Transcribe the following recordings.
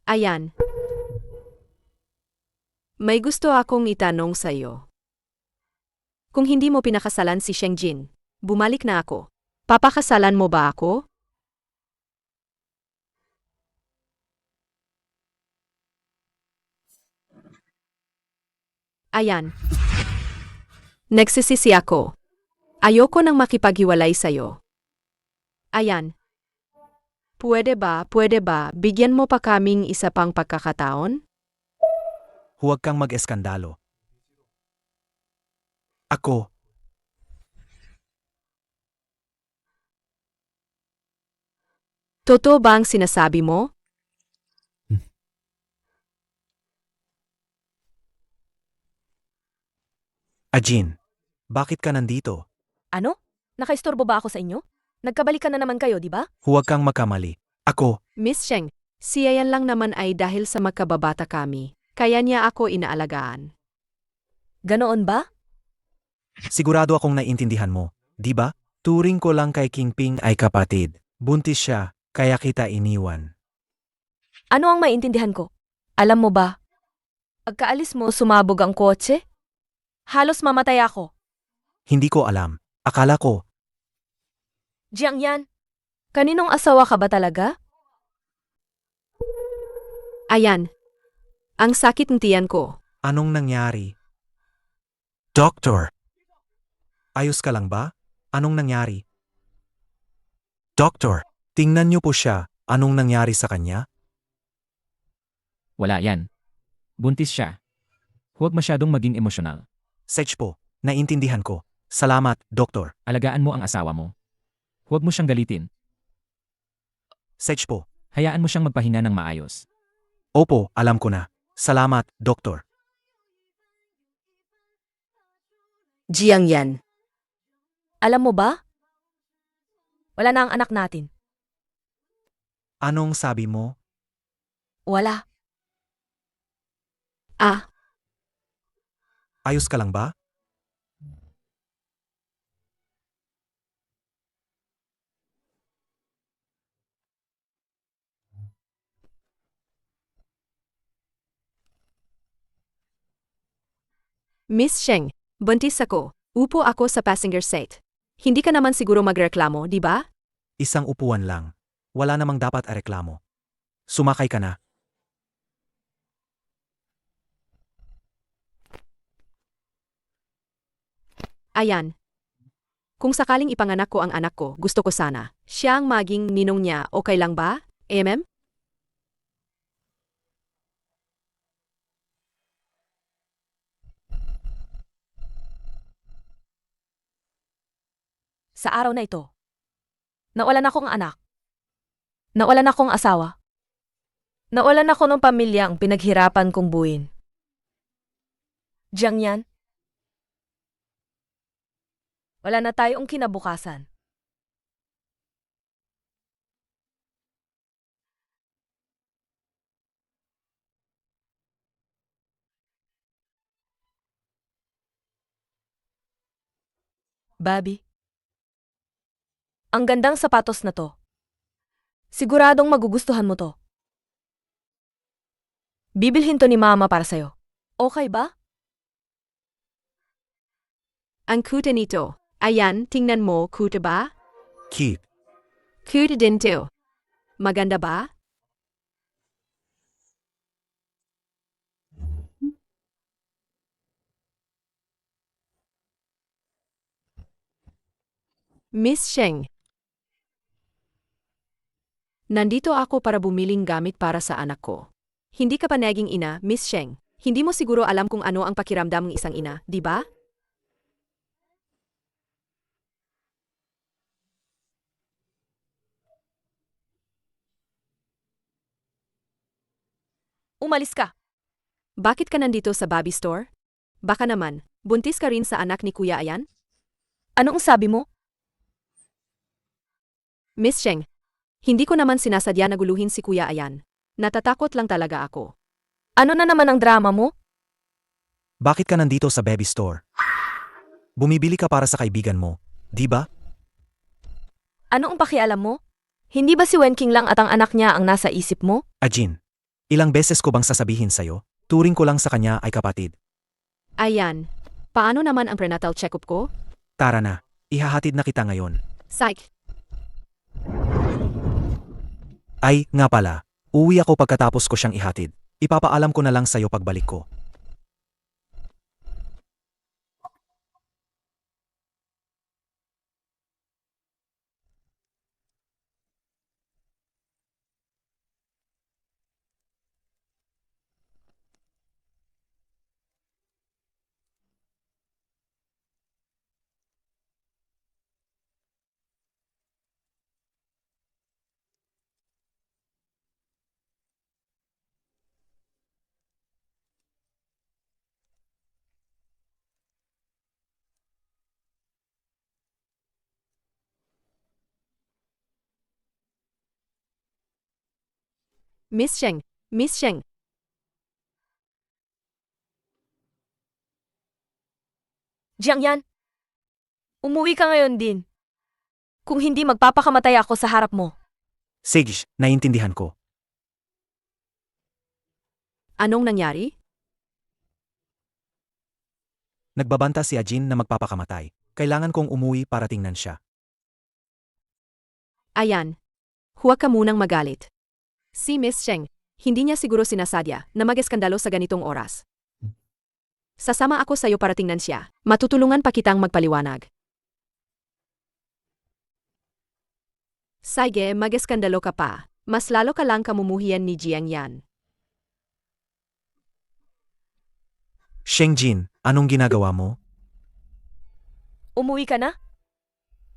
Ayan. May gusto akong itanong sa'yo. Kung hindi mo pinakasalan si Shengjin, bumalik na ako. Papakasalan mo ba ako? Ayan. Nagsisisi ako. Ayoko nang makipaghiwalay sa'yo. Ayan. Pwede ba, bigyan mo pa kaming isa pang pagkakataon? Huwag kang mag-eskandalo. Ako, Totoo ba ang sinasabi mo? Ajin, bakit ka nandito? Ano? Nakaistorbo ba ako sa inyo? Nagkabalikan na naman kayo, di ba? Huwag kang makamali. Ako, Miss Sheng, si Ayan lang naman ay dahil sa magkababata kami. Kaya niya ako inaalagaan. Ganoon ba? sigurado akong naiintindihan mo, di ba? Turing ko lang kay Kingping ay kapatid. Buntis siya, kaya kita iniwan. Ano ang maintindihan ko? Alam mo ba? Pagkaalis mo, sumabog ang kotse? Halos mamatay ako. Hindi ko alam. Akala ko, Jiang Yan, kaninong asawa ka ba talaga? Ayan. Ang sakit ng tiyan ko. anong nangyari? Doctor! Ayos ka lang ba? Anong nangyari? Doctor, tingnan niyo po siya. Anong nangyari sa kanya? Wala yan. Buntis siya. Huwag masyadong maging emosyonal. Sage po, naintindihan ko. Salamat, Doktor. Alagaan mo ang asawa mo. Huwag mo siyang galitin. Sage po. Hayaan mo siyang magpahinga ng maayos. Opo, alam ko na. Salamat, Doktor. Jiang Yan. Alam mo ba? Wala na ang anak natin. Anong sabi mo? Wala. Ah, Ayos ka lang ba? Miss Sheng, buntis ako. Upo ako sa passenger seat. Hindi ka naman siguro magreklamo, di ba? Isang upuan lang. Wala namang dapat areklamo. Sumakay ka na. Ayan. Kung sakaling ipanganak ko ang anak ko, gusto ko sana. Siya ang maging ninong niya, okay lang ba? Sa araw na ito, nawalan akong anak. Nawalan akong asawa. Nawalan ako ng pamilya ang pinaghirapan kong buuin. Jiang Yan, wala na tayong kinabukasan. Bobby, ang gandang sapatos na to. Siguradong magugustuhan mo to. Bibilhin to ni Mama para sa'yo. Okay ba? Ang cute nito. Ayan, tingnan mo, cute ba? Keith, Cute din to. Maganda ba? Miss Sheng. Nandito ako para bumiling gamit para sa anak ko. Hindi ka pa naging ina, Miss Sheng. Hindi mo siguro alam kung ano ang pakiramdam ng isang ina, di ba? Umalis ka. Bakit ka nandito sa Bobby Store? Baka naman, buntis ka rin sa anak ni Kuya Ayan? Anong sabi mo? Miss Sheng, hindi ko naman sinasadya na guluhin si Kuya Ayan. Natatakot lang talaga ako. Ano na naman ang drama mo? bakit ka nandito sa baby store? Bumibili ka para sa kaibigan mo, di ba? Ano ang pakialam mo? Hindi ba si Wenking lang at ang anak niya ang nasa isip mo? Ajin, Ilang beses ko bang sasabihin sa'yo? Turing ko lang sa kanya ay kapatid. Ayan. Paano naman ang prenatal check-up ko? Tara na, ihahatid na kita ngayon. Psych! Ay, nga pala, uwi ako pagkatapos ko siyang ihatid. Ipapaalam ko na lang sa'yo pagbalik ko. Miss Sheng! Miss Sheng! Jiang Yan, umuwi ka ngayon din. Kung hindi magpapakamatay ako sa harap mo. Sige, naiintindihan ko. Anong nangyari? Nagbabanta si Ajin na magpapakamatay. Kailangan kong umuwi para tingnan siya. Ayan. Huwag ka munang magalit. Si Miss Sheng, hindi niya siguro sinasadya na mag-eskandalo sa ganitong oras. Sasama ako sa'yo para tingnan siya. Matutulungan pa kitang magpaliwanag. Sige, mag-eskandalo ka pa. Mas lalo ka lang kamumuhian ni Jiang Yan. Shengjin, anong ginagawa mo? Umuwi ka na?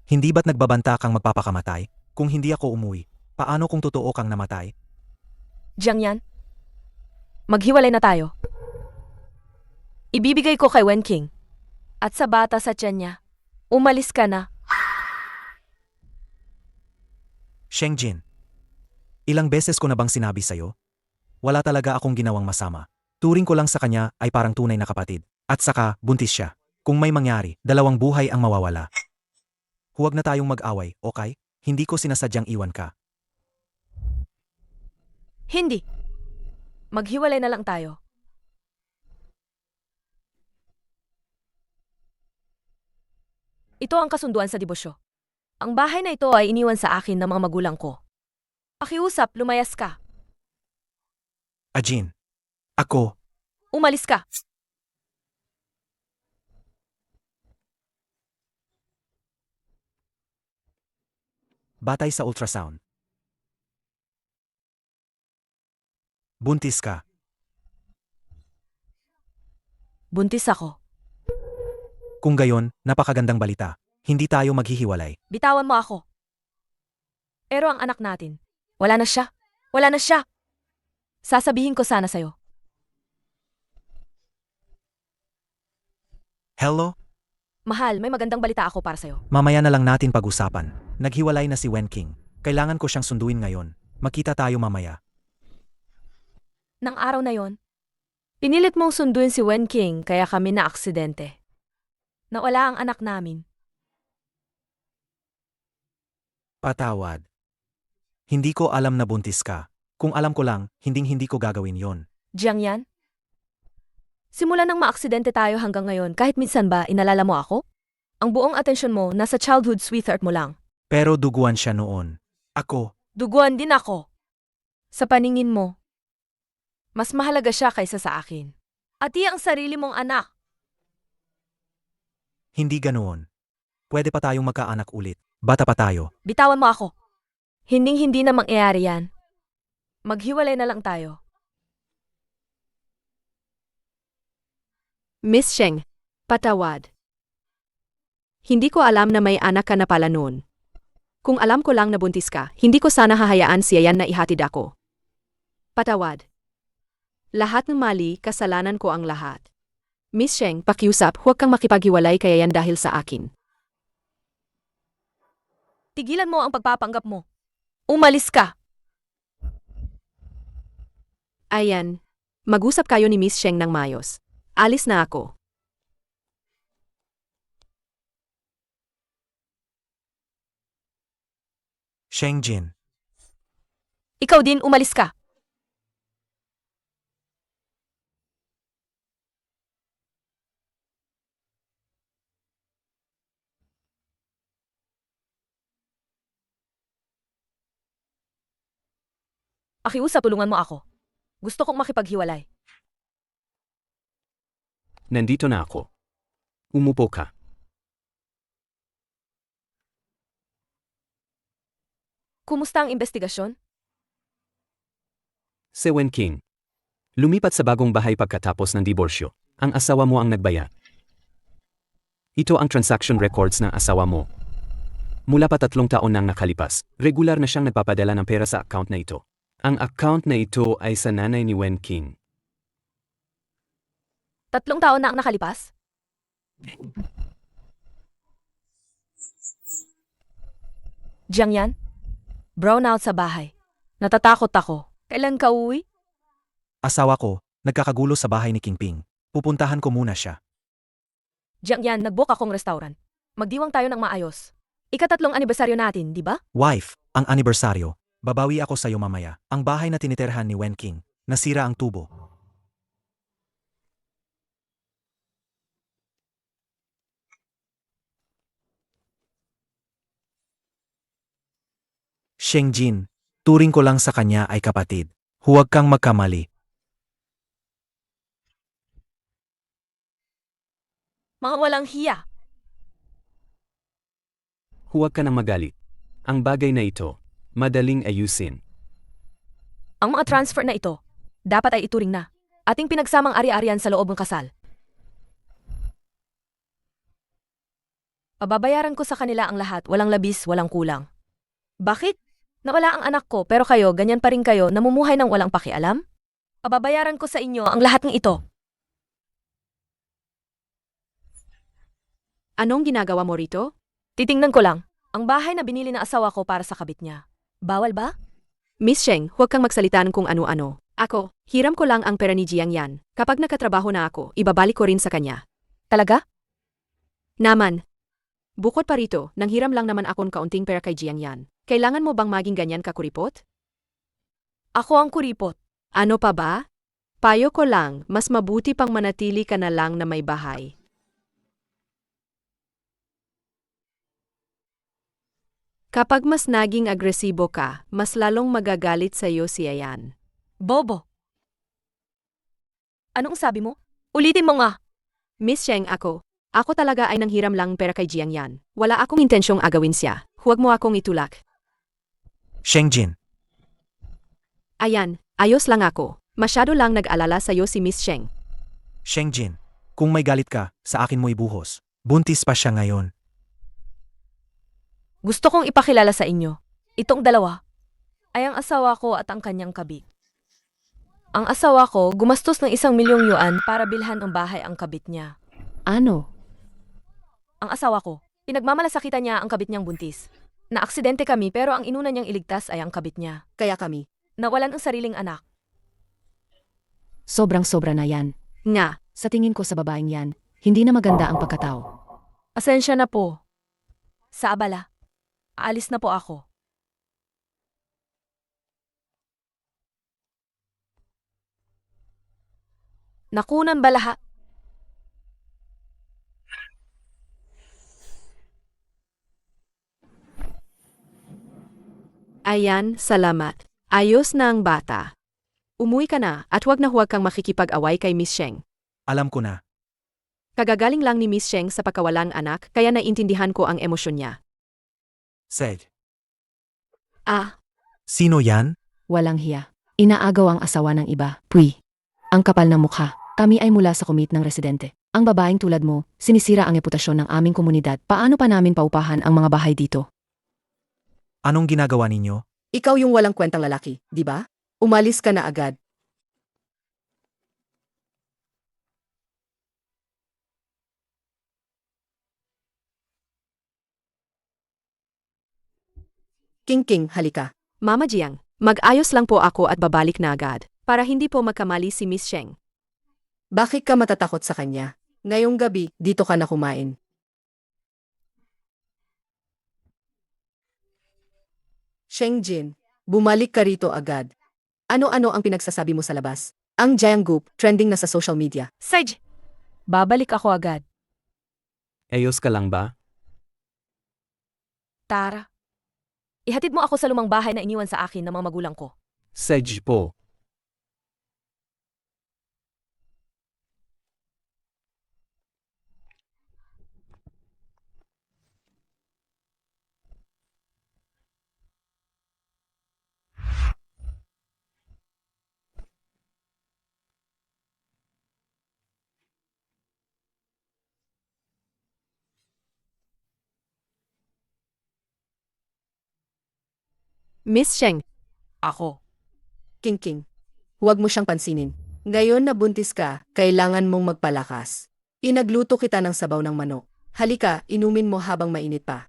Hindi ba't nagbabanta kang magpapakamatay? Kung hindi ako umuwi, paano kung totoo kang namatay? Jiang Yan, maghiwalay na tayo. Ibibigay ko kay Wen King. At sa bata sa tiyan niya, umalis ka na. Shengjin, ilang beses ko na bang sinabi sa'yo? Wala talaga akong ginawang masama. Turing ko lang sa kanya ay parang tunay na kapatid. At saka, buntis siya. Kung may mangyari, 2 buhay ang mawawala. Huwag na tayong mag-away, okay? Hindi ko sinasadyang iwan ka. Hindi. Maghiwalay na lang tayo. Ito ang kasunduan sa dibosyo. Ang bahay na ito ay iniwan sa akin ng mga magulang ko. Pakiusap, lumayas ka. Ajin, ako, Umalis ka. batay sa ultrasound. Buntis ka. Buntis ako. Kung gayon, napakagandang balita. Hindi tayo maghihiwalay. Bitawan mo ako. Pero ang anak natin, wala na siya. Wala na siya. Sasabihin ko sana sa'yo. Hello? Mahal, may magandang balita ako para sa'yo. Mamaya na lang natin pag-usapan. Naghiwalay na si Wen King. Kailangan ko siyang sunduin ngayon. Makita tayo mamaya. Nang araw na yon, pinilit mong sunduin si Wen King kaya kami na aksidente. Nawala ang anak namin. Patawad. Hindi ko alam na buntis ka. Kung alam ko lang, hinding-hindi ko gagawin yon. Jiang Yan? Simula nang maaksidente tayo hanggang ngayon, kahit minsan ba inalala mo ako? Ang buong atensyon mo nasa childhood sweetheart mo lang. Pero duguan siya noon. Ako, Duguan din ako. Sa paningin mo, mas mahalaga siya kaysa sa akin. At ang sarili mong anak. hindi ganoon. Pwede pa tayong magkaanak ulit. Bata pa tayo. Bitawan mo ako. Hinding-hindi na mangyayari yan. Maghiwalay na lang tayo. Miss Sheng, patawad. Hindi ko alam na may anak ka na pala noon. Kung alam ko lang na buntis ka, hindi ko sana hahayaan siya yan na ihatid ako. Patawad. Lahat ng mali, kasalanan ko ang lahat. Miss Sheng, pakiusap, huwag kang makipaghiwalay kaya yan dahil sa akin. Tigilan mo ang pagpapanggap mo. Umalis ka. Ayan. Mag-usap kayo ni Miss Sheng ng mayos. Alis na ako. Shengjin. Ikaw din, umalis ka. Akiusap, tulungan mo ako. Gusto kong makipaghiwalay. Nandito na ako. Umupo ka. Kumusta ang investigasyon? Si Wen King. Lumipat sa bagong bahay pagkatapos ng diborsyo. Ang asawa mo ang nagbaya. Ito ang transaction records ng asawa mo. Mula pa 3 taon nang nakalipas, regular na siyang nagpapadala ng pera sa account na ito. Ang account na ito ay sa nanay ni Wen King. 3 taon na ang nakalipas? Jiang Yan? Brownout sa bahay. Natatakot ako. Kailan ka uwi? Asawa ko, nagkakagulo sa bahay ni Kingping. Pupuntahan ko muna siya. Jiang Yan, nag-book akong restaurant. Magdiwang tayo ng maayos. Ika-3 anibersaryo natin, di ba? Wife, ang anibersaryo. Babawi ako sa'yo mamaya. Ang bahay na tiniterhan ni Wen King. Nasira ang tubo. Shengjin, turing ko lang sa kanya ay kapatid. Huwag kang magkamali. Mga walang hiya. Huwag ka nang magalit. Ang bagay na ito, madaling ayusin. Ang mga transfer na ito, dapat ay ituring na. Ating pinagsamang ari-arian sa loob ng kasal. Pababayaran ko sa kanila ang lahat, walang labis, walang kulang. Bakit? Nawala ang anak ko pero kayo, ganyan pa rin kayo, namumuhay ng walang pakialam? Pababayaran ko sa inyo ang lahat ng ito. Anong ginagawa mo rito? Titingnan ko lang, ang bahay na binili ng asawa ko para sa kabit niya. Bawal ba? Miss Sheng, huwag kang magsalita ng kung ano-ano. Ako, hiram ko lang ang pera ni Jiang Yan. Kapag nakatrabaho na ako, ibabalik ko rin sa kanya. Talaga? Naman. Bukod pa rito, nanghiram lang naman akong kaunting pera kay Jiang Yan. Kailangan mo bang maging ganyan kakuripot? Ako ang kuripot. Ano pa ba? Payo ko lang, mas mabuti pang manatili ka na lang na may bahay. Kapag mas naging agresibo ka, mas lalong magagalit sa iyo si Ayan. Bobo. Anong sabi mo? Ulitin mo nga. Miss Sheng, ako. Ako talaga ay nanghiram lang pera kay Jiang Yan. Wala akong intensyong agawin siya. Huwag mo akong itulak. Shengjin, Ayan, ayos lang ako. Masyado lang nag-alala sa iyo si Miss Sheng. Shengjin, kung may galit ka, sa akin mo ibuhos. Buntis pa siya ngayon. Gusto kong ipakilala sa inyo. Itong dalawa ay ang asawa ko at ang kanyang kabit. Ang asawa ko gumastos ng 1,000,000 yuan para bilhan ng bahay ang kabit niya. Ano? Ang asawa ko, pinagmamalasakitan niya ang kabit niyang buntis. Naaksidente kami pero ang inuna niyang iligtas ay ang kabit niya. Kaya kami. Nawalan ang sariling anak. Sobrang-sobra na yan. Nga, Sa tingin ko sa babaeng yan, hindi na maganda ang pagkatao. Asensya na po. Sa abala. Aalis na po ako. Nakunan ba lahat? Ayan, salamat. Ayos na ang bata. Umuwi ka na at huwag kang makikipag-away kay Miss Sheng. Alam ko na. Kagagaling lang ni Miss Sheng sa pagkawalang anak kaya naiintindihan ko ang emosyon niya. Sej, Ah, sino yan? Walang hiya. Inaagaw ang asawa ng iba. Pui. Ang kapal ng mukha. Kami ay mula sa komite ng residente. Ang babaeng tulad mo, sinisira ang reputasyon ng aming komunidad. Paano pa namin paupahan ang mga bahay dito? Anong ginagawa ninyo? Ikaw yung walang kwentang lalaki, di ba? Umalis ka na agad. King, halika. Mama Jiang, mag-ayos lang po ako at babalik na agad para hindi po magkamali si Miss Sheng. Bakit ka matatakot sa kanya? Ngayong gabi, dito ka na kumain. Shengjin, bumalik ka rito agad. Ano-ano ang pinagsasabi mo sa labas? Ang Jianggup, trending na sa social media. Saj! Babalik ako agad. Ayos ka lang ba? Tara. Ihatid mo ako sa lumang bahay na iniwan sa akin ng mga magulang ko. Sedge po. Miss Sheng, Ako. King, huwag mo siyang pansinin. Ngayon na buntis ka, kailangan mong magpalakas. Inagluto kita ng sabaw ng manok. Halika, inumin mo habang mainit pa.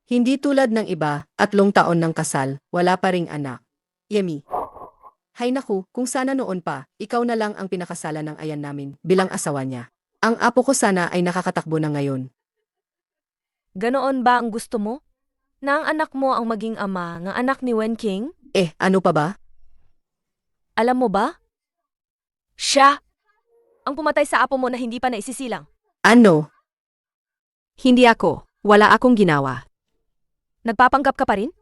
Hindi tulad ng iba, 3 taon ng kasal, wala pa ring anak. Yemi. Hay naku, kung sana noon pa, ikaw na lang ang pinakasalan ng ayan namin bilang asawa niya. Ang apo ko sana ay nakakatakbo na ngayon. Ganoon ba ang gusto mo? Na ang anak mo ang maging ama ng anak ni Wen King? Ano pa ba? Alam mo ba? Siya ang pumatay sa apo mo na hindi pa naisisilang. Ano? hindi ako. Wala akong ginawa. Nagpapanggap ka pa rin?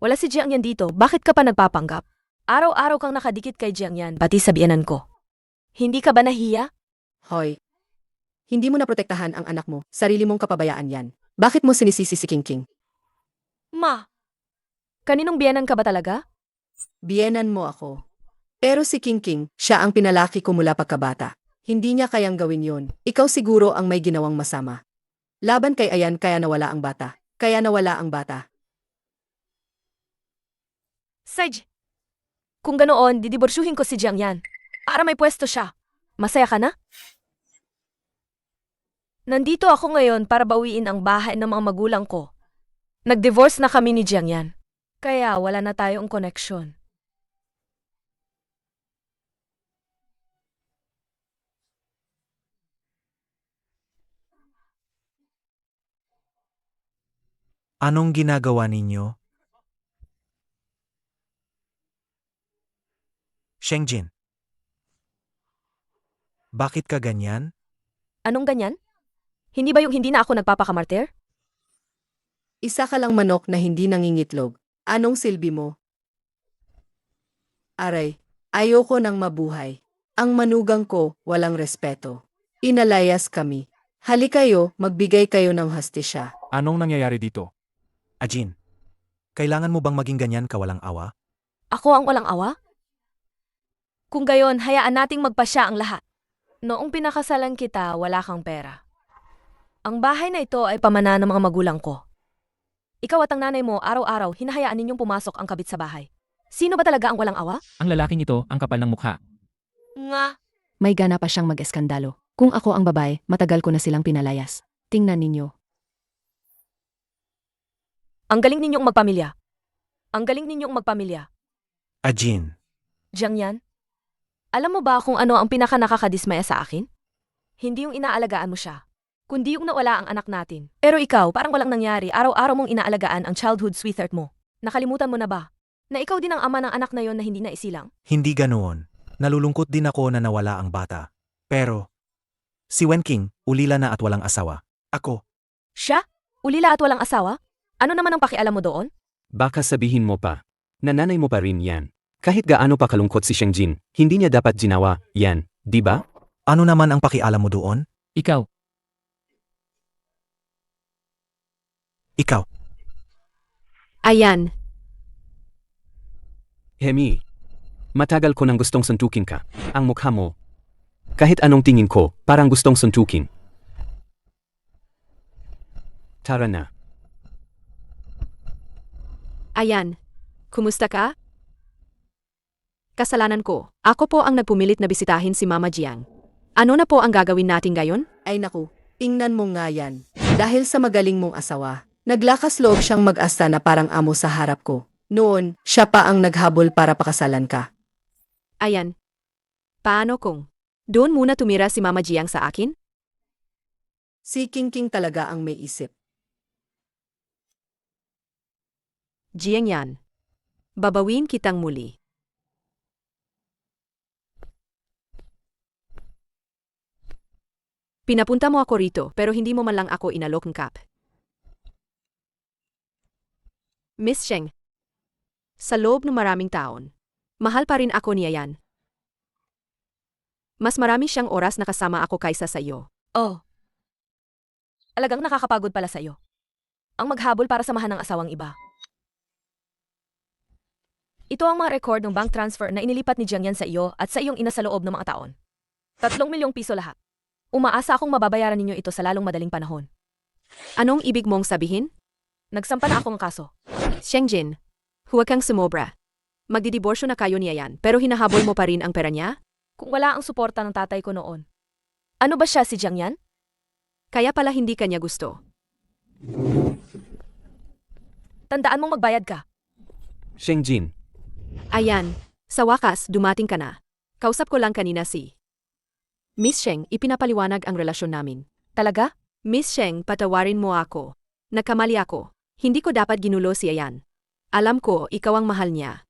Wala si Jiang Yan dito, bakit ka pa nagpapanggap? Araw-araw kang nakadikit kay Jiang Yan, pati sa biyanan ko. Hindi ka ba nahiya? Hoy. Hindi mo naprotektahan ang anak mo, sarili mong kapabayaan yan. Bakit mo sinisisi si King? Ma, kaninong biyanan ka ba talaga? Biyenan mo ako. Pero si King, siya ang pinalaki ko mula pagkabata. Hindi niya kayang gawin yon. Ikaw siguro ang may ginawang masama. Laban kay Ayan kaya nawala ang bata. Saj, kung ganoon, didiborsyuhin ko si Jiang Yan. Para may pwesto siya. Masaya ka na? Nandito ako ngayon para bawiin ang bahay ng mga magulang ko. Nag-divorce na kami ni Jiang Yan. Kaya wala na tayong koneksyon. Anong ginagawa ninyo? Shengjin. Bakit ka ganyan? Anong ganyan? Hindi ba yung hindi na ako nagpapakamartir? Isa ka lang manok na hindi nangingitlog. Anong silbi mo? Aray, ayoko nang mabuhay. Ang manugang ko, walang respeto. Inalayas kami. Halikayo, magbigay kayo ng hastisya. Anong nangyayari dito? Ajin, kailangan mo bang maging ganyan kawalang awa? Ako ang walang awa? Kung gayon, hayaan nating magpasya ang lahat. Noong pinakasalan kita, wala kang pera. Ang bahay na ito ay pamana ng mga magulang ko. Ikaw at ang nanay mo, araw-araw, hinahayaan ninyong pumasok ang kabit sa bahay. Sino ba talaga ang walang awa? Ang lalaking ito, ang kapal ng mukha. Nga. May gana pa siyang mag-eskandalo. Kung ako ang babae, matagal ko na silang pinalayas. Tingnan ninyo. Ang galing ninyong magpamilya. Ajin, Jiang Yan, alam mo ba kung ano ang pinaka-nakakadismaya sa akin? Hindi yung inaalagaan mo siya, kundi yung nawala ang anak natin. Pero ikaw, parang walang nangyari, araw-araw mong inaalagaan ang childhood sweetheart mo. Nakalimutan mo na ba? Na ikaw din ang ama ng anak na yon na hindi na isilang? hindi ganoon. Nalulungkot din ako na nawala ang bata. Pero, si Wen King, ulila na at walang asawa. Ako, Siya? Ulila at walang asawa? Ano naman ang pakialam mo doon? Baka sabihin mo pa, nanay mo pa rin yan. Kahit gaano pa kalungkot si Shengjin, hindi niya dapat ginawa yan, di ba? ano naman ang pakialam mo doon? Ikaw, Ikaw, Ayan, Hemi, matagal ko nang gustong suntukin ka. Ang mukha mo. Kahit anong tingin ko, parang gustong suntukin. Tara na. ayan. Kumusta ka? Kasalanan ko. Ako po ang nagpumilit na bisitahin si Mama Jiang. Ano na po ang gagawin natin ngayon? Ay naku, tingnan mo nga yan. Dahil sa magaling mong asawa, naglakas loob siyang mag-asta na parang amo sa harap ko. Noon, siya pa ang naghabol para pakasalan ka. Ayan. Paano kung doon muna tumira si Mama Jiang sa akin? Si King talaga ang may isip. Jiang Yan. Babawin kitang muli. Pinapunta mo ako rito pero hindi mo man lang ako inalok ng kap. Miss Sheng, Sa loob ng maraming taon. Mahal pa rin ako niya yan. Mas marami siyang oras na kasama ako kaysa sa iyo. Oh. Alagang nakakapagod pala sa'yo. Ang maghabol para samahan ng asawang iba. Ito ang mga record ng bank transfer na inilipat ni Jiang Yan sa iyo at sa iyong ina sa loob ng mga taon. 3 milyong piso lahat. Umaasa akong mababayaran ninyo ito sa lalong madaling panahon. Anong ibig mong sabihin? Nagsampa na ako ng kaso. Shengjin, huwag kang sumobra. Magdidiborsyo na kayo niya yan, pero hinahabol mo pa rin ang pera niya? Kung wala ang suporta ng tatay ko noon. Ano ba siya, si Jiang Yan? Kaya pala hindi kanya gusto. Tandaan mong magbayad ka. Shengjin, Ayan, sa wakas, dumating ka na. Kausap ko lang kanina si Miss Sheng, ipinapaliwanag ang relasyon namin. Talaga? Miss Sheng, patawarin mo ako. Nagkamali ako. Hindi ko dapat ginulo si Ayan. Alam ko, ikaw ang mahal niya.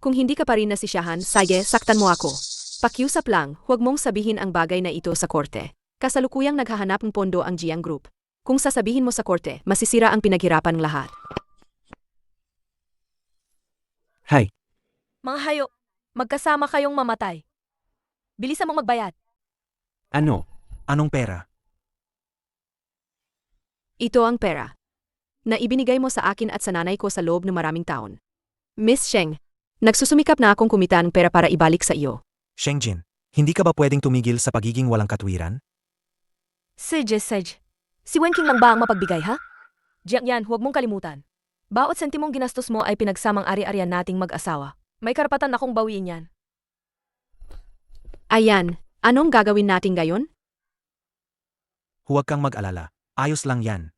Kung hindi ka pa rin nasisyahan, sige, saktan mo ako. Pakiusap lang, huwag mong sabihin ang bagay na ito sa korte. Kasalukuyang naghahanap ng pondo ang Jiang Group. Kung sasabihin mo sa korte, masisira ang pinaghirapan ng lahat. Hay, Mga hayo, magkasama kayong mamatay. Bilisan mong magbayad. ano? Anong pera? Ito ang pera na ibinigay mo sa akin at sa nanay ko sa loob ng maraming taon. Miss Sheng, nagsusumikap na akong kumita ng pera para ibalik sa iyo. Shengjin, hindi ka ba pwedeng tumigil sa pagiging walang katwiran? Sige. Si Wenking lang ba ang mapagbigay, ha? Jiang Yan, huwag mong kalimutan. Bawat sentimong ginastos mo ay pinagsamang ari-arian nating mag-asawa. May karapatan akong bawiin yan. Ayan, anong gagawin natin ngayon? Huwag kang mag-alala. Ayos lang yan.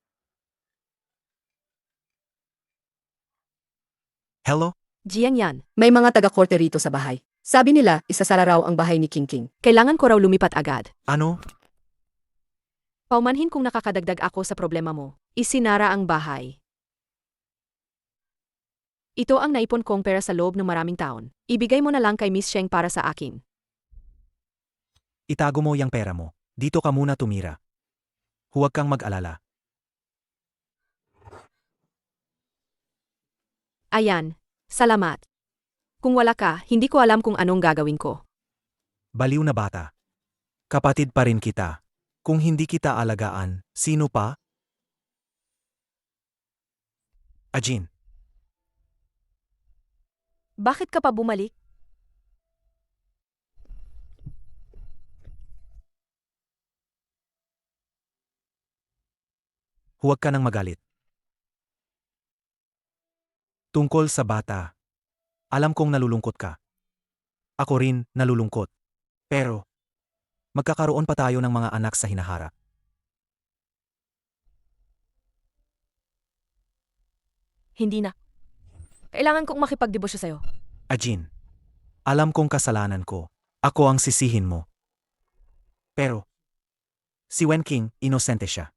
Hello? Jiang Yan, May mga taga-korte rito sa bahay. Sabi nila, isasara raw ang bahay ni King King. kailangan ko raw lumipat agad. Ano? Paumanhin kung nakakadagdag ako sa problema mo. Isinara ang bahay. Ito ang naipon kong pera sa loob ng maraming taon. Ibigay mo na lang kay Miss Sheng para sa akin. Itago mo yung pera mo. Dito ka muna tumira. Huwag kang mag-alala. Ayan, salamat. Kung wala ka, hindi ko alam kung anong gagawin ko. Baliw na bata. Kapatid pa rin kita. Kung hindi kita alagaan, sino pa? Ajin, Bakit ka pa bumalik? huwag ka nang magalit. Tungkol sa bata. Alam kong nalulungkot ka. Ako rin, nalulungkot. Pero, magkakaroon pa tayo ng mga anak sa hinaharap. Hindi na. Kailangan kong makipagdebosyo sa'yo. Ajin, alam kong kasalanan ko. Ako ang sisihin mo. Pero, si Wen King, inosente siya.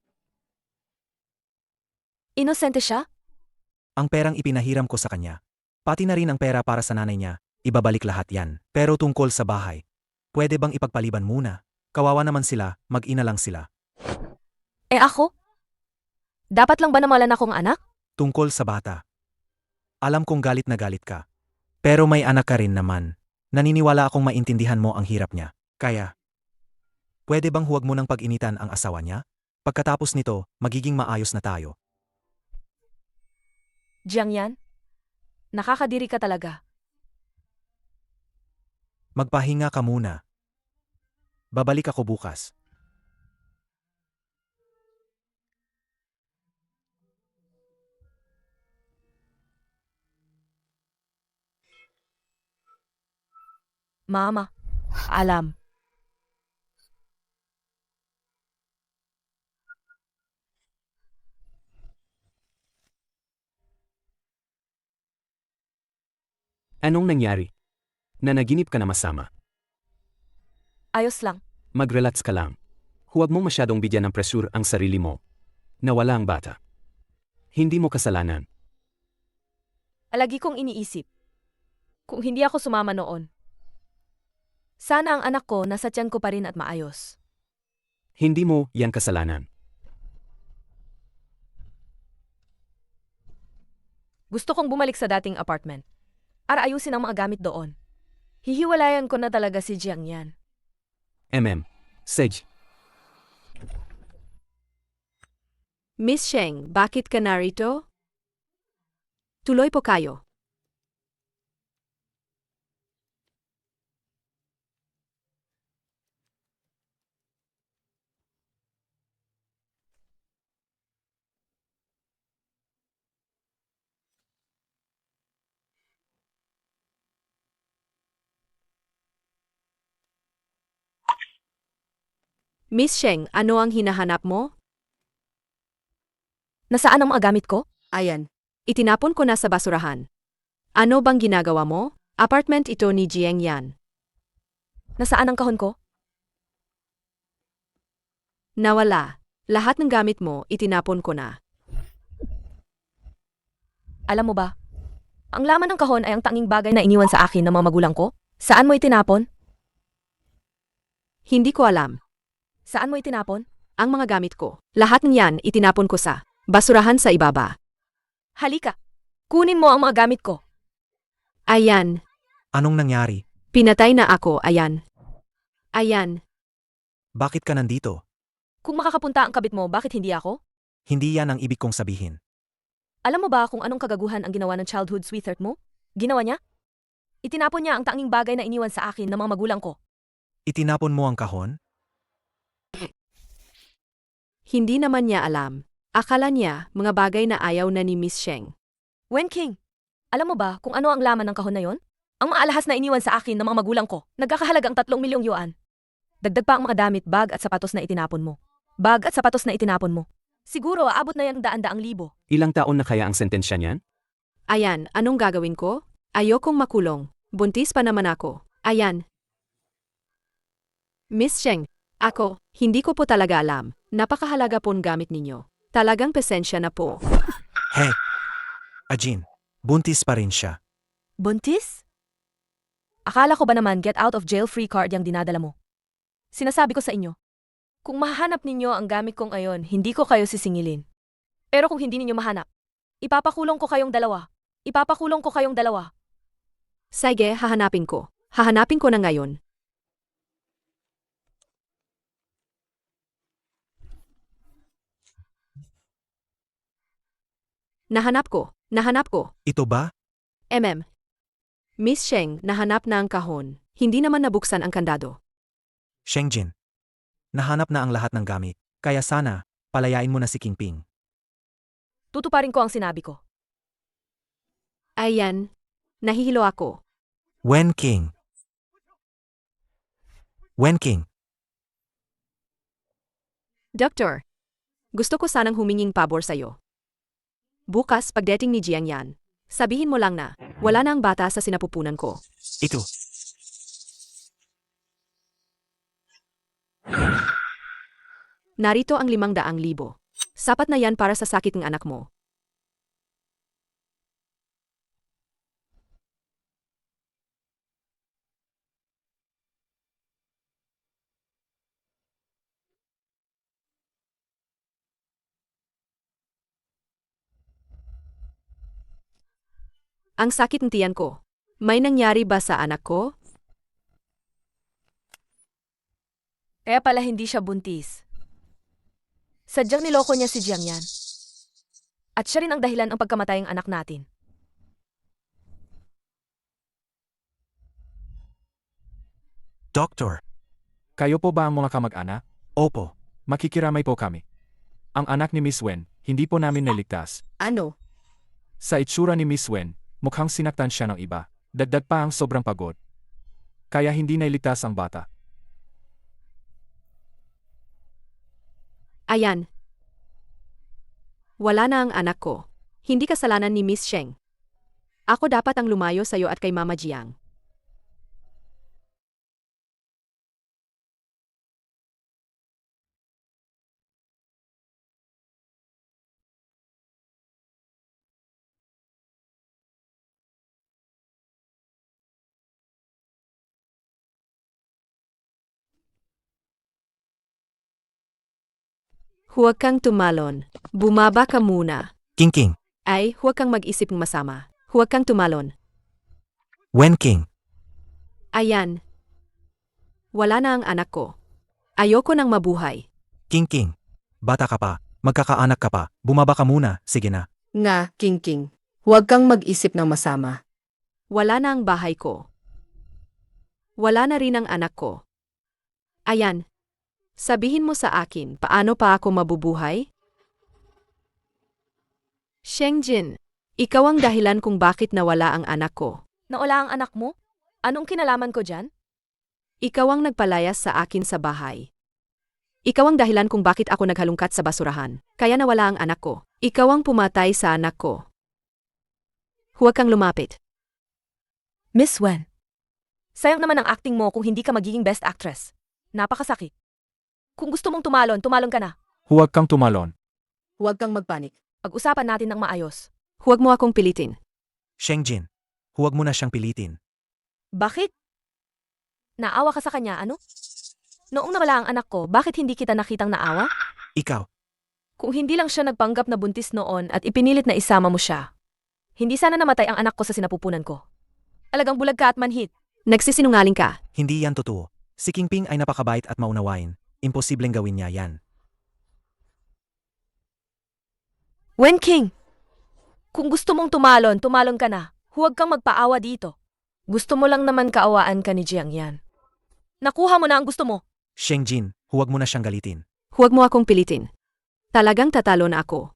Inosente siya? Ang perang ipinahiram ko sa kanya. Pati na rin ang pera para sa nanay niya, ibabalik lahat yan. Pero tungkol sa bahay, pwede bang ipagpaliban muna? Kawawa naman sila, mag-ina lang sila. Eh ako? Dapat lang ba namalan akong anak? Tungkol sa bata. Alam kong galit na galit ka. Pero may anak ka rin naman. Naniniwala akong maintindihan mo ang hirap niya. Kaya, pwede bang huwag mo nang pag-initan ang asawa niya? Pagkatapos nito, magiging maayos na tayo. Jiang Yan? Nakakadiri ka talaga. Magpahinga ka muna. Babalik ako bukas. Mama, alam. Anong nangyari? Nanaginip ka na masama. Ayos lang. Mag-relax ka lang. Huwag mong masyadong bigyan ng pressure ang sarili mo. Nawala ang bata. Hindi mo kasalanan. Alagi kong iniisip. Kung hindi ako sumama noon. Sana ang anak ko nasa tiyan ko pa rin at maayos. Hindi mo yan kasalanan. Gusto kong bumalik sa dating apartment. Para ayusin ang mga gamit doon. Hihiwalayan ko na talaga si Jiang yan. Sage. Miss Sheng, bakit ka narito? Tuloy po kayo. Miss Sheng, ano ang hinahanap mo? Nasaan ang mga gamit ko? Ayan, Itinapon ko na sa basurahan. Ano bang ginagawa mo? Apartment ito ni Jiang Yan. Nasaan ang kahon ko? Nawala. Lahat ng gamit mo, itinapon ko na. Alam mo ba? Ang laman ng kahon ay ang tanging bagay na iniwan sa akin ng mga magulang ko. Saan mo itinapon? Hindi ko alam. Saan mo itinapon? Ang mga gamit ko. Lahat ng yan, itinapon ko sa basurahan sa ibaba. Halika. Kunin mo ang mga gamit ko. Ayan. Anong nangyari? Pinatay na ako, ayan. Ayan. Bakit ka nandito? Kung makakapunta ang kabit mo, bakit hindi ako? Hindi yan ang ibig kong sabihin. Alam mo ba kung anong kagaguhan ang ginawa ng childhood sweetheart mo? Ginawa niya? Itinapon niya ang tanging bagay na iniwan sa akin ng mga magulang ko. Itinapon mo ang kahon? Hindi naman niya alam. Akala niya, mga bagay na ayaw na ni Miss Sheng. Wen King, alam mo ba kung ano ang laman ng kahon na yon? Ang mga alahas na iniwan sa akin ng mga magulang ko, nagkakahalagang 3 milyong yuan. Dagdag pa ang mga damit, bag at sapatos na itinapon mo. Bag at sapatos na itinapon mo. Siguro aabot na yan daan-daang libo. Ilang taon na kaya ang sentensya niyan? Ayan, anong gagawin ko? Ayokong makulong. Buntis pa naman ako. Ayan. Miss Sheng, ako, hindi ko po talaga alam. Napakahalaga pong gamit ninyo. Talagang pesensya na po. Hey! Ajin, buntis pa rin siya. Buntis? Akala ko ba naman get out of jail free card yung dinadala mo? Sinasabi ko sa inyo, kung mahanap ninyo ang gamit kong ayon, hindi ko kayo sisingilin. Pero kung hindi ninyo mahanap, ipapakulong ko kayong dalawa. Ipapakulong ko kayong dalawa. Sige, hahanapin ko. Hahanapin ko na ngayon. Nahanap ko. Nahanap ko. Ito ba? Miss Sheng, nahanap na ang kahon. Hindi naman nabuksan ang kandado. Shengjin. Nahanap na ang lahat ng gamit. Kaya sana, palayain mo na si Kingping. Tutuparin ko ang sinabi ko. Ayan. Nahihilo ako. Wen King. Wen King. Doctor, gusto ko sanang huminging pabor sa'yo. Bukas, pagdating ni Jiang Yan, sabihin mo lang na, wala na ang bata sa sinapupunan ko. Ito. Narito ang 500,000. Sapat na yan para sa sakit ng anak mo. Ang sakit ng tiyan ko. May nangyari ba sa anak ko? Kaya pala hindi siya buntis. Sadyang niloko niya si Jiang Yan. At siya rin ang dahilan ng pagkamatay ng anak natin. Doctor. Kayo po ba ang mga kamag-anak? Opo. Makikiramay po kami. Ang anak ni Miss Wen, hindi po namin naligtas. ano? Sa itsura ni Miss Wen, mukhang sinaktan siya ng iba. Dagdag pa ang sobrang pagod. Kaya hindi nailigtas ang bata. Ayan. Wala na ang anak ko. Hindi kasalanan ni Miss Sheng. Ako dapat ang lumayo sa'yo at kay Mama Jiang. Huwag kang tumalon. Bumaba ka muna. King. Ay, huwag kang mag-isip ng masama. Huwag kang tumalon. Wen King, Ayan. Wala na ang anak ko. Ayoko nang mabuhay. King, bata ka pa, magkakaanak ka pa, bumaba ka muna, sige na. Nga, King. Huwag kang mag-isip ng masama. Wala na ang bahay ko. Wala na rin ang anak ko. Ayan. Sabihin mo sa akin, paano pa ako mabubuhay? Shengjin, ikaw ang dahilan kung bakit nawala ang anak ko. Nawala ang anak mo? Anong kinalaman ko dyan? Ikaw ang nagpalayas sa akin sa bahay. Ikaw ang dahilan kung bakit ako naghalungkat sa basurahan, kaya nawala ang anak ko. Ikaw ang pumatay sa anak ko. Huwag kang lumapit. Miss Wen. Sayang naman ang acting mo kung hindi ka magiging best actress. Napakasakit. Kung gusto mong tumalon, tumalon ka na. Huwag kang tumalon. Huwag kang magpanik. Pag-usapan natin ng maayos. Huwag mo akong pilitin. Shengjin, huwag mo na siyang pilitin. Bakit? Naawa ka sa kanya, ano? Noong nawala ang anak ko, bakit hindi kita nakitang naawa? Ikaw, Kung hindi lang siya nagpanggap na buntis noon at ipinilit na isama mo siya, hindi sana namatay ang anak ko sa sinapupunan ko. Alagang bulag ka at manhit. Nagsisinungaling ka. hindi yan totoo. Si Kingping ay napakabait at maunawain. Imposibleng gawin niya yan. Wen King! Kung gusto mong tumalon, tumalon ka na. Huwag kang magpaawa dito. Gusto mo lang naman kaawaan ka ni Jiang Yan. Nakuha mo na ang gusto mo. Shengjin, huwag mo na siyang galitin. Huwag mo akong pilitin. Talagang tatalo na ako.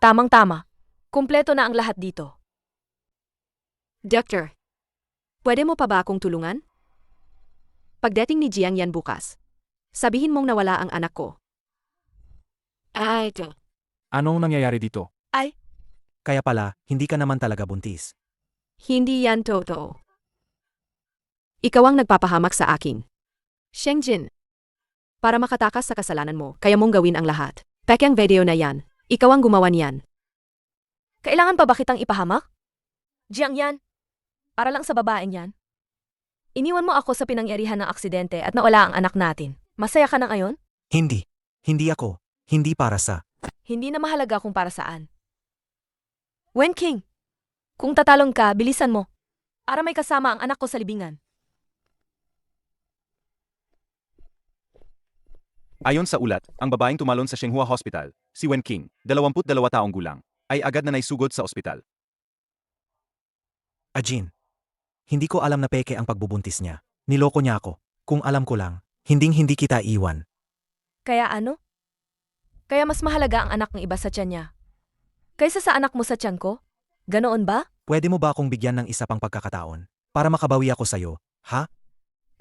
Tamang-tama. Kumpleto na ang lahat dito. Doctor, pwede mo pa ba akong tulungan? Pagdating ni Jiang Yan bukas, sabihin mong nawala ang anak ko. Ay, Anong nangyayari dito? Kaya pala, hindi ka naman talaga buntis. hindi yan totoo. Ikaw ang nagpapahamak sa akin. Shengjin, para makatakas sa kasalanan mo, kaya mong gawin ang lahat. Peke ang video na yan. Ikaw ang gumawa niyan. Kailangan pa ba kitang ipahamak? Jiang Yan, para lang sa babaeng yan. Iniwan mo ako sa pinangyarihan ng aksidente at nawala ang anak natin. Masaya ka na ngayon? Hindi. Hindi ako. Hindi para sa... Hindi na mahalaga kung para saan. Wen King, kung tatalong ka, bilisan mo. Para may kasama ang anak ko sa libingan. Ayon sa ulat, ang babaeng tumalon sa Shenghua Hospital, si Wen King, 22 taong gulang, ay agad na naisugod sa ospital. Ajin. Hindi ko alam na peke ang pagbubuntis niya. Niloko niya ako. Kung alam ko lang, hinding-hindi kita iwan. Kaya ano? Kaya mas mahalaga ang anak ng iba sa tiyan niya. Kaysa sa anak mo sa tiyan ko? Ganoon ba? Pwede mo ba akong bigyan ng isa pang pagkakataon? Para makabawi ako sa'yo, ha?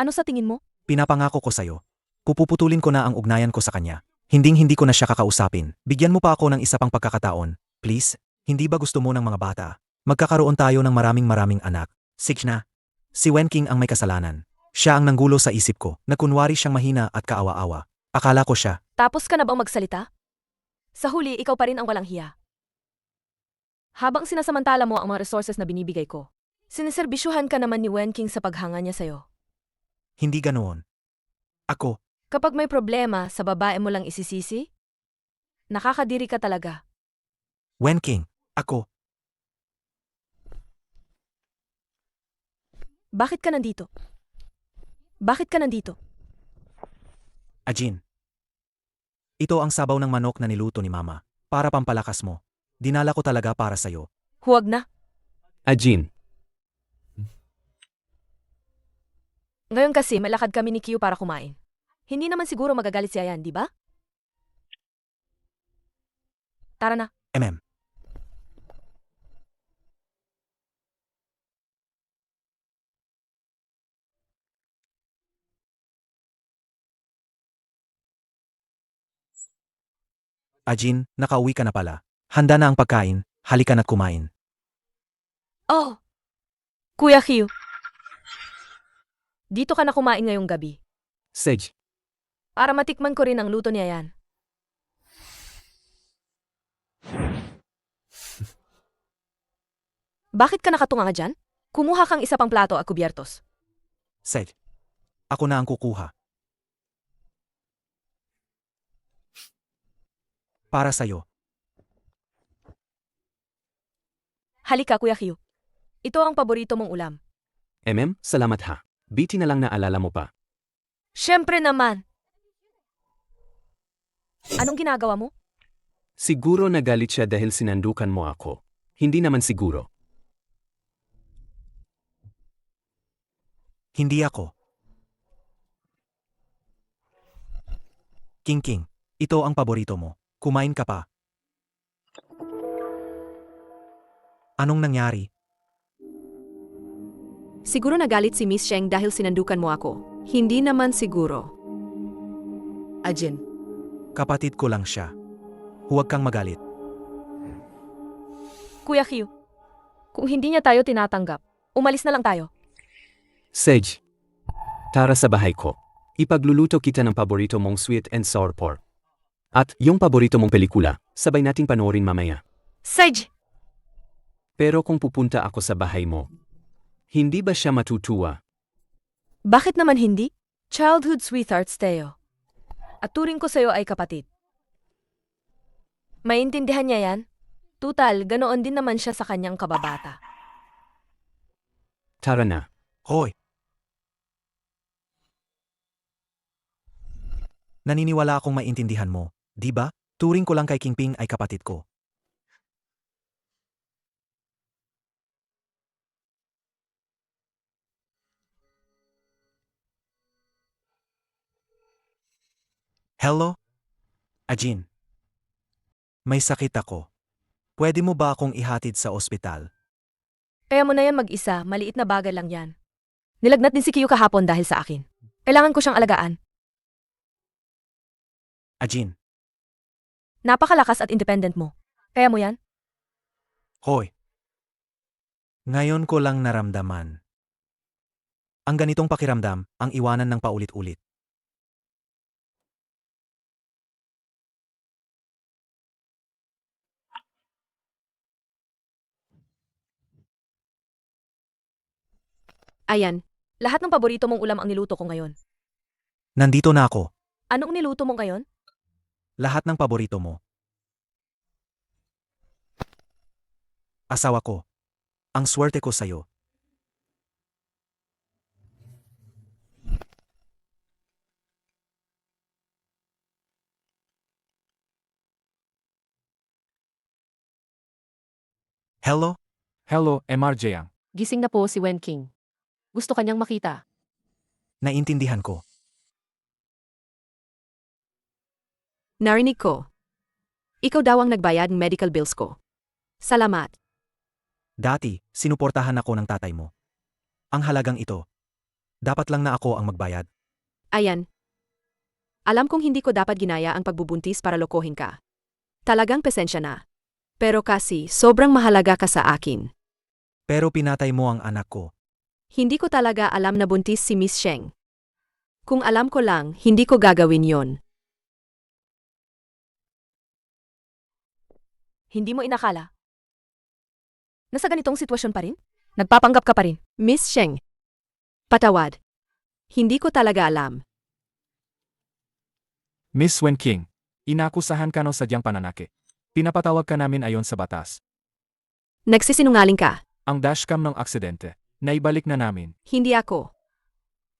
Ano sa tingin mo? Pinapangako ko sa'yo. Pupuputulin ko na ang ugnayan ko sa kanya. Hinding-hindi ko na siya kakausapin. Bigyan mo pa ako ng isa pang pagkakataon. Please? Hindi ba gusto mo ng mga bata? Magkakaroon tayo ng maraming anak. Sige na. Si Wen King ang may kasalanan. Siya ang nanggulo sa isip ko, na kunwari siyang mahina at kaawa-awa. Akala ko siya. Tapos ka na bang magsalita? Sa huli, ikaw pa rin ang walang hiya. Habang sinasamantala mo ang mga resources na binibigay ko, siniserbisyuhan ka naman ni Wen King sa paghanga niya sa'yo. Hindi ganoon. Ako, Kapag may problema, sa babae mo lang isisisi? Nakakadiri ka talaga. Wen King, ako, Bakit ka nandito? Bakit ka nandito? Ajin. Ito ang sabaw ng manok na niluto ni Mama. Para pampalakas mo. Dinala ko talaga para sa'yo. Huwag na. Ajin, Ngayon kasi, malakad kami ni Kiyo para kumain. Hindi naman siguro magagalit siya yan, di ba? Tara na. MM. Ajin, nakauwi ka na pala. Handa na ang pagkain, halika na't kumain. Oh! Kuya Kiyo. Dito ka na kumain ngayong gabi. Sej, Para matikman ko rin ang luto niya yan. Bakit ka nakatunga dyan? Kumuha kang isa pang plato at kubyertos. Sej. Ako na ang kukuha. Para sa'yo. Halika, Kuya Q. Ito ang paborito mong ulam. Salamat ha. Biti na lang naalala mo pa. Siyempre naman. Anong ginagawa mo? Siguro nagalit siya dahil sinandukan mo ako. Hindi naman siguro. Hindi ako. King, ito ang paborito mo. Kumain ka pa. Anong nangyari? Siguro nagalit si Miss Sheng dahil sinandukan mo ako. Hindi naman siguro. Ajin, Kapatid ko lang siya. Huwag kang magalit. Kuya Q, kung hindi niya tayo tinatanggap, umalis na lang tayo. Sage, tara sa bahay ko. Ipagluluto kita ng paborito mong sweet and sour pork. At yung paborito mong pelikula, sabay nating panoorin mamaya. Sage! Pero kung pupunta ako sa bahay mo, hindi ba siya matutuwa? Bakit naman hindi? Childhood sweethearts, Teo. At turing ko sa'yo ay kapatid. Maintindihan niya yan? Tutal, ganoon din naman siya sa kanyang kababata. Tara na. Hoy! Naniniwala akong maintindihan mo, di ba? Turing ko lang kay Kingping ay kapatid ko. Hello? Ajin. May sakit ako. Pwede mo ba akong ihatid sa ospital? Kaya mo na yan mag-isa, maliit na bagay lang yan. Nilagnat din si Kiyo kahapon dahil sa akin. Kailangan ko siyang alagaan. Ajin. Napakalakas at independent mo. Kaya mo yan? Hoy. Ngayon ko lang naramdaman. Ang ganitong pakiramdam, ang iwanan ng paulit-ulit. Ayan, lahat ng paborito mong ulam ang niluto ko ngayon. Nandito na ako. Anong niluto mo ngayon? Lahat ng paborito mo. Asawa ko. Ang swerte ko sa'yo. Hello? Hello, MRJ Yang. Gising na po si Wen King. Gusto kanyang makita. Naintindihan ko. Narinig ko. Ikaw daw ang nagbayad ng medical bills ko. Salamat. Dati, sinuportahan ako ng tatay mo. Ang halagang ito. Dapat lang na ako ang magbayad. Ayan. Alam kong hindi ko dapat ginaya ang pagbubuntis para lokohin ka. Talagang pasensya na. Pero kasi, sobrang mahalaga ka sa akin. Pero pinatay mo ang anak ko. Hindi ko talaga alam na buntis si Miss Sheng. Kung alam ko lang, hindi ko gagawin yon. Hindi mo inakala? Nasa ganitong sitwasyon pa rin? Nagpapanggap ka pa rin? Miss Sheng. Patawad. Hindi ko talaga alam. Miss Wen King, inakusahan ka ng sadyang pananakit. Pinapatawag ka namin ayon sa batas. Nagsisinungaling ka. Ang dashcam ng aksidente, naibalik na namin. Hindi ako.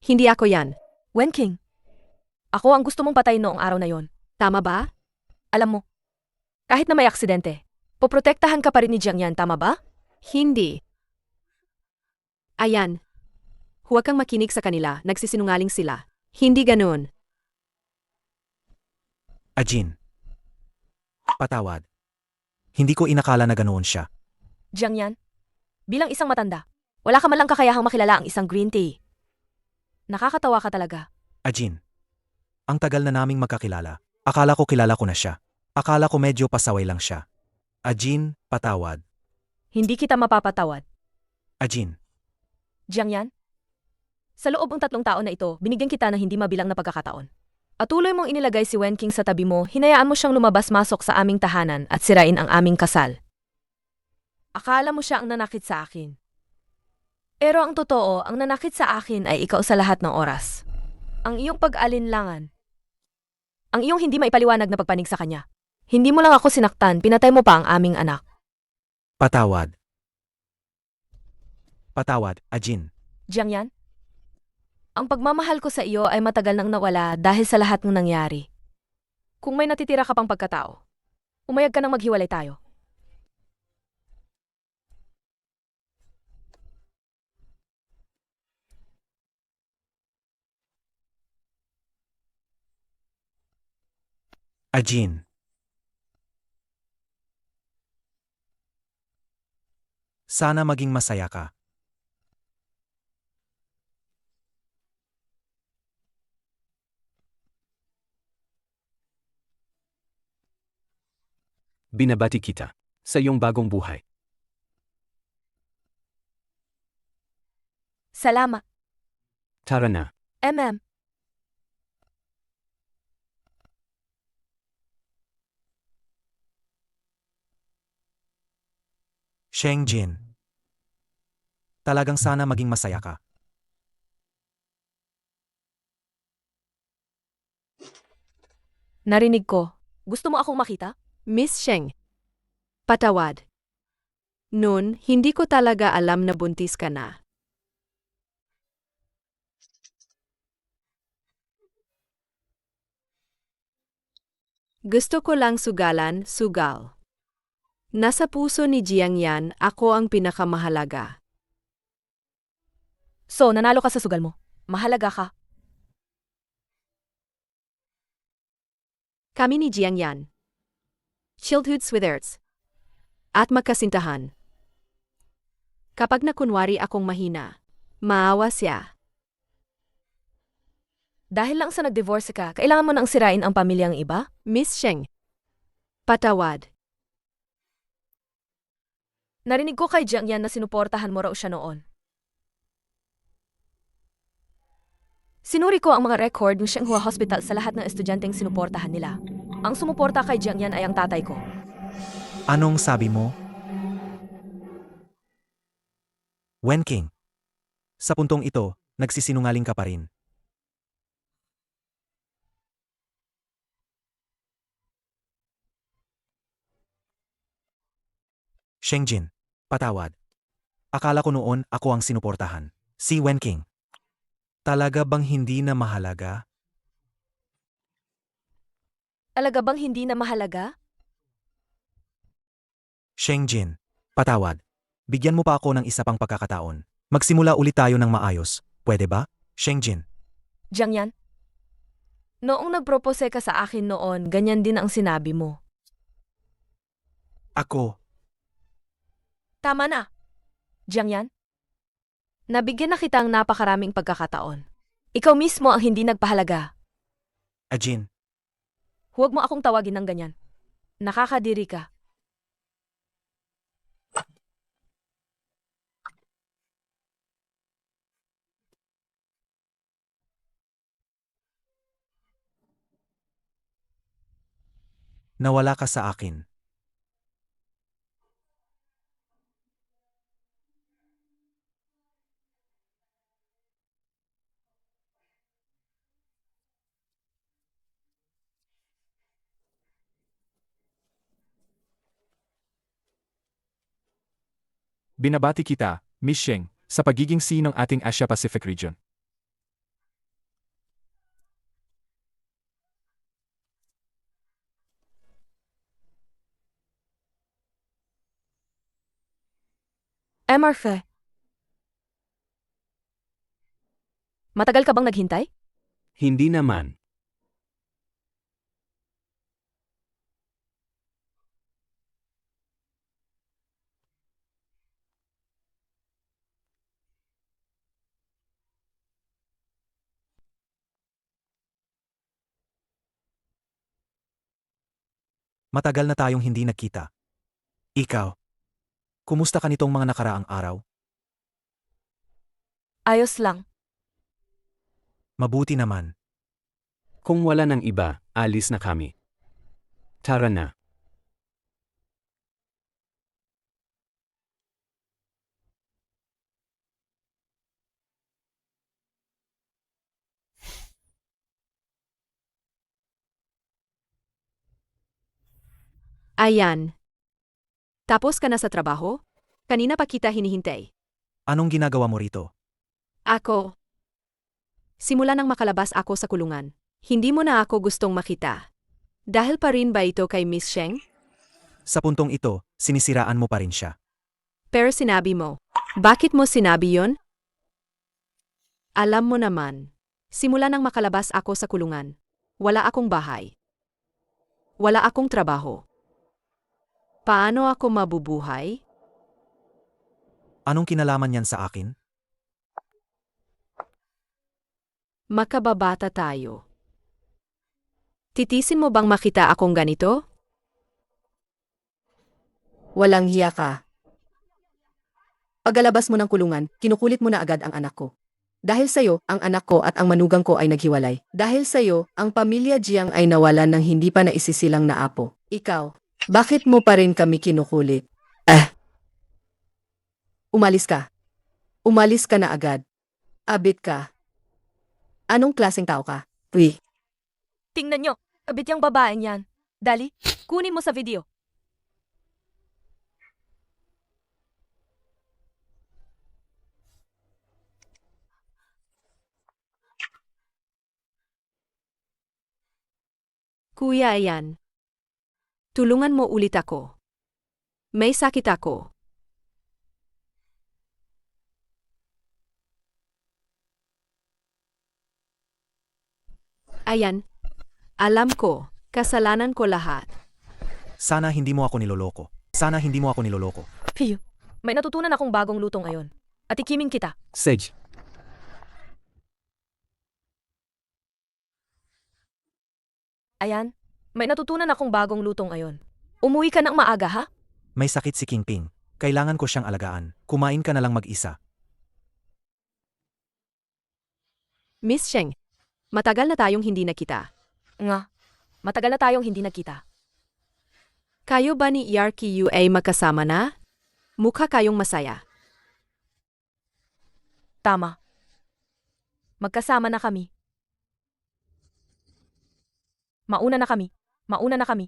Hindi ako yan. Wen King, ako ang gusto mong patayin noong araw na yon. Tama ba? Alam mo, kahit na may aksidente, poprotektahan ka pa rin ni Jiang Yan, tama ba? Hindi. Ayan. Huwag kang makinig sa kanila, nagsisinungaling sila. Hindi ganoon. Ajin. Patawad. Hindi ko inakala na ganoon siya. Jiang Yan, bilang isang matanda, wala ka man lang kakayahang makilala ang isang green tea. Nakakatawa ka talaga. Ajin. Ang tagal na naming magkakilala. Akala ko kilala ko na siya. Akala ko medyo pasaway lang siya. Ajin, patawad. Hindi kita mapapatawad. Ajin. Jiang Yan, sa loob ng 3 taon na ito, binigyan kita ng hindi mabilang na pagkakataon. At tuloy mong inilagay si Wen King sa tabi mo, hinayaan mo siyang lumabas-masok sa aming tahanan at sirain ang aming kasal. Akala mo siya ang nanakit sa akin. Pero ang totoo, ang nanakit sa akin ay ikaw sa lahat ng oras. Ang iyong pag-alinlangan. Ang iyong hindi maipaliwanag na pagpanig sa kanya. Hindi mo lang ako sinaktan, pinatay mo pa ang aming anak. Patawad. Patawad, Ajin. Jiang Yan? Ang pagmamahal ko sa iyo ay matagal nang nawala dahil sa lahat ng nangyari. Kung may natitira ka pang pagkatao, umayag ka nang maghiwalay tayo. Ajin. Sana maging masaya ka. Binabati kita sa iyong bagong buhay. Salamat, Tara na. MM. Shengjin. Talagang sana maging masaya ka. Narinig ko. Gusto mo akong makita? Miss Sheng. Patawad. Noon, hindi ko talaga alam na buntis ka na. Gusto ko lang sugal. Nasa puso ni Jiang Yan, ako ang pinakamahalaga. So, nanalo ka sa sugal mo. Mahalaga ka. Kami ni Jiang Yan. Childhood sweethearts. At magkasintahan. Kapag nakunwari akong mahina, maawa siya. Dahil lang sa nag-divorce ka, kailangan mo nang sirain ang pamilyang iba? Miss Sheng. Patawad. Narinig ko kay Jiang Yan na sinuportahan mo raw siya noon. Sinuri ko ang mga record ng Shenghua Hospital sa lahat ng estudyanteng sinuportahan nila. Ang sumuporta kay Jiang Yan ay ang tatay ko. Anong sabi mo? Wenking. Sa puntong ito, nagsisinungaling ka pa rin. Shengjin. Patawad. Akala ko noon ako ang sinuportahan. Si Wenking. Talaga bang hindi na mahalaga? Alaga bang hindi na mahalaga? Shengjin. Patawad. Bigyan mo pa ako ng isa pang pagkakataon. Magsimula ulit tayo ng maayos. Pwede ba? Shengjin. Jiang Yan? Noong nagpropose ka sa akin noon, ganyan din ang sinabi mo. Ako. Tama na. Jiang Yan? Nabigyan na kita ng napakaraming pagkakataon. Ikaw mismo ang hindi nagpahalaga. Ajin. Huwag mo akong tawagin ng ganyan. Nakakadiri ka. Nawala ka sa akin. Binabati kita, Miss Sheng, sa pagiging CEO ng ating Asia-Pacific region. MRF. Matagal ka bang naghintay? Hindi naman. Matagal na tayong hindi nagkita. Ikaw. Kumusta ka nitong mga nakaraang araw? Ayos lang. Mabuti naman. Kung wala ng iba, alis na kami. Tara na. Ayan. Tapos ka na sa trabaho? Kanina pa kita hinihintay. Anong ginagawa mo rito? Ako. Simula nang makalabas ako sa kulungan, hindi mo na ako gustong makita. Dahil pa rin ba ito kay Miss Sheng? Sa puntong ito, sinisiraan mo pa rin siya. Pero sinabi mo. Bakit mo sinabi yon? Alam mo naman. Simula nang makalabas ako sa kulungan, wala akong bahay. Wala akong trabaho. Paano ako mabubuhay? Anong kinalaman niyan sa akin? Makababata tayo. Titisin mo bang makita akong ganito? Walang hiya ka. Pagkalabas mo ng kulungan, kinukulit mo na agad ang anak ko. Dahil sa'yo, ang anak ko at ang manugang ko ay naghiwalay. Dahil sa'yo, ang pamilya Jiang ay nawalan ng hindi pa naisisilang na apo. Ikaw, bakit mo pa rin kami kinukulit? Umalis ka. Umalis ka na agad. Abit ka. Anong klaseng tao ka? Uy, Tingnan nyo, abit yung babaeng yan. Dali, kunin mo sa video. Kuya, ayan. Tulungan mo ulit ako. May sakit ako. Ayan. Alam ko, kasalanan ko lahat. Sana hindi mo ako niloloko. Sana hindi mo ako niloloko. Piyo, may natutunan akong bagong luto ngayon. At ikiming kita. Sage, Ayan, may natutunan akong bagong luto ngayon. Umuwi ka ng maaga, ha? May sakit si Kingping. Kailangan ko siyang alagaan. Kumain ka na lang mag-isa. Miss Sheng, matagal na tayong hindi nakita. Nga, matagal na tayong hindi nagkita. Kayo ba ni Yarki ay magkasama na? Mukha kayong masaya. Tama. Magkasama na kami. Mauna na kami. Mauna na kami.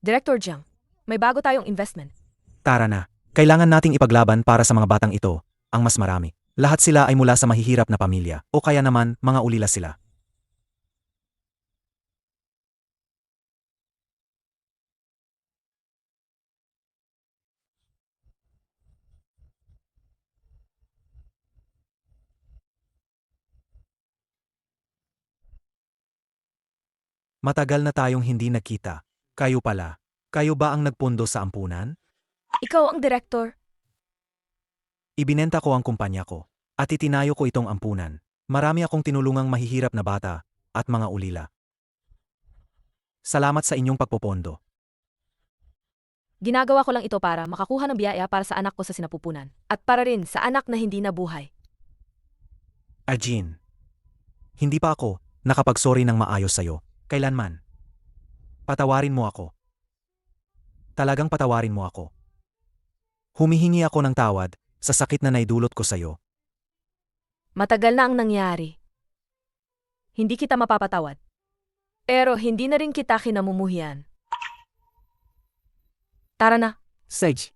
Director Jiang, may bago tayong investment. Tara na. Kailangan nating ipaglaban para sa mga batang ito, ang mas marami. Lahat sila ay mula sa mahihirap na pamilya, o kaya naman, mga ulila sila. Matagal na tayong hindi nagkita. Kayo pala. Kayo ba ang nagpondo sa ampunan? Ikaw ang director. Ibinenta ko ang kumpanya ko, at itinayo ko itong ampunan. Marami akong tinulungang mahihirap na bata, at mga ulila. Salamat sa inyong pagpopondo. Ginagawa ko lang ito para makakuha ng biyaya para sa anak ko sa sinapupunan. At para rin sa anak na hindi nabuhay. Ajin. Hindi pa ako nakapagsorry ng maayos sa'yo. Kailanman. Patawarin mo ako. Talagang patawarin mo ako. Humihingi ako ng tawad sa sakit na naidulot ko sa'yo. Matagal na ang nangyari. Hindi kita mapapatawad. Pero hindi na rin kita kinamumuhian. Tara na. Sage,